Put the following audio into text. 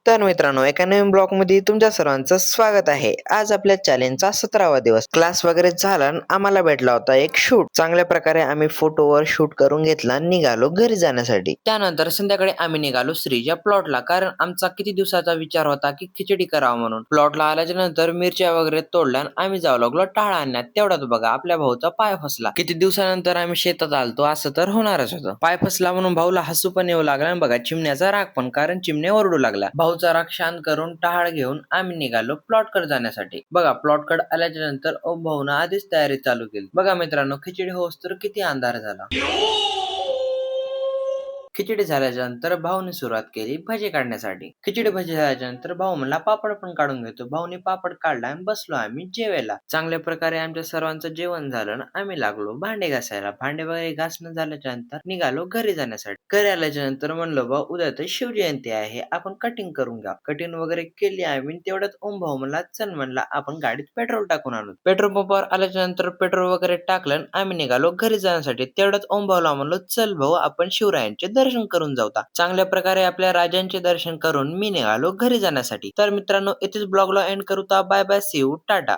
तर मित्रांनो, एका नवीन ब्लॉगमध्ये तुमच्या सर्वांचं स्वागत आहे. आज आपल्या चॅलेंजचा 17वा दिवस. क्लास वगैरे झाला आणि आम्हाला भेटला होता एक शूट. चांगल्या प्रकारे आम्ही फोटोवर शूट करून घेतला आणि निघालो घरी जाण्यासाठी. त्यानंतर संध्याकाळी आम्ही निघालो श्रीच्या प्लॉटला, कारण आमचा किती दिवसाचा विचार होता की खिचडी करावं म्हणून. प्लॉटला आल्याच्या नंतर मिरच्या वगैरे तोडल्या आणि आम्ही जाऊ लागलो टाळ आणण्यात. तेवढ्यात बघा आपल्या भाऊचा पाय फसला. किती दिवसानंतर आम्ही शेतात आलतो, असं तर होणारच होतं. पाय फसला म्हणून भाऊला हसू पण येऊ लागला आणि बघा चिमण्याचा राग पण, कारण चिमण्या ओरडू लागला. भाऊचा राग शांत करून टहाळ घेऊन आम्ही निघालो प्लॉटकडे जाण्यासाठी. बघा प्लॉटकडे आल्याच्या नंतर भाऊनं आधीच तयारी चालू केली. बघा मित्रांनो, खिचडी होस तर किती अंधार झाला. खिचडी झाल्याच्या नंतर भाऊने सुरुवात केली भजी काढण्यासाठी. खिचडी भजी झाल्याच्या नंतर भाऊ म्हणला पापड पण काढून घेतो. भाऊने पापड काढला आणि बसलो आम्ही जेवायला. चांगल्या प्रकारे आमच्या सर्वांचं जेवण झालं आणि आम्ही लागलो भांडे घासायला. भांडे वगैरे घासणं झाल्याच्या नंतर निघालो घरी जाण्यासाठी. घरी आल्याच्या नंतर म्हणलो भाऊ उद्या तर शिवजयंती आहे, आपण कटिंग करून घ्या. कटिंग वगैरे केली आम्ही. तेवढ्यात भाऊ म्हणला चल, म्हणला आपण गाडीत पेट्रोल टाकून आणू. पेट्रोल पंपावर आल्याच्या नंतर पेट्रोल वगैरे टाकलं आणि आम्ही निघालो घरी जाण्यासाठी. तेवढ्यात भाऊला म्हणलो चल भाऊ आपण शिवरायांचे दर्शन करून जाऊ. चांगल्या प्रकारे आपल्या राजांचे दर्शन करून मी निघालो घरी जाण्यासाठी. तर मित्रांनो, इथेच ब्लॉगला एंड करू. Bye bye, see you, Tata.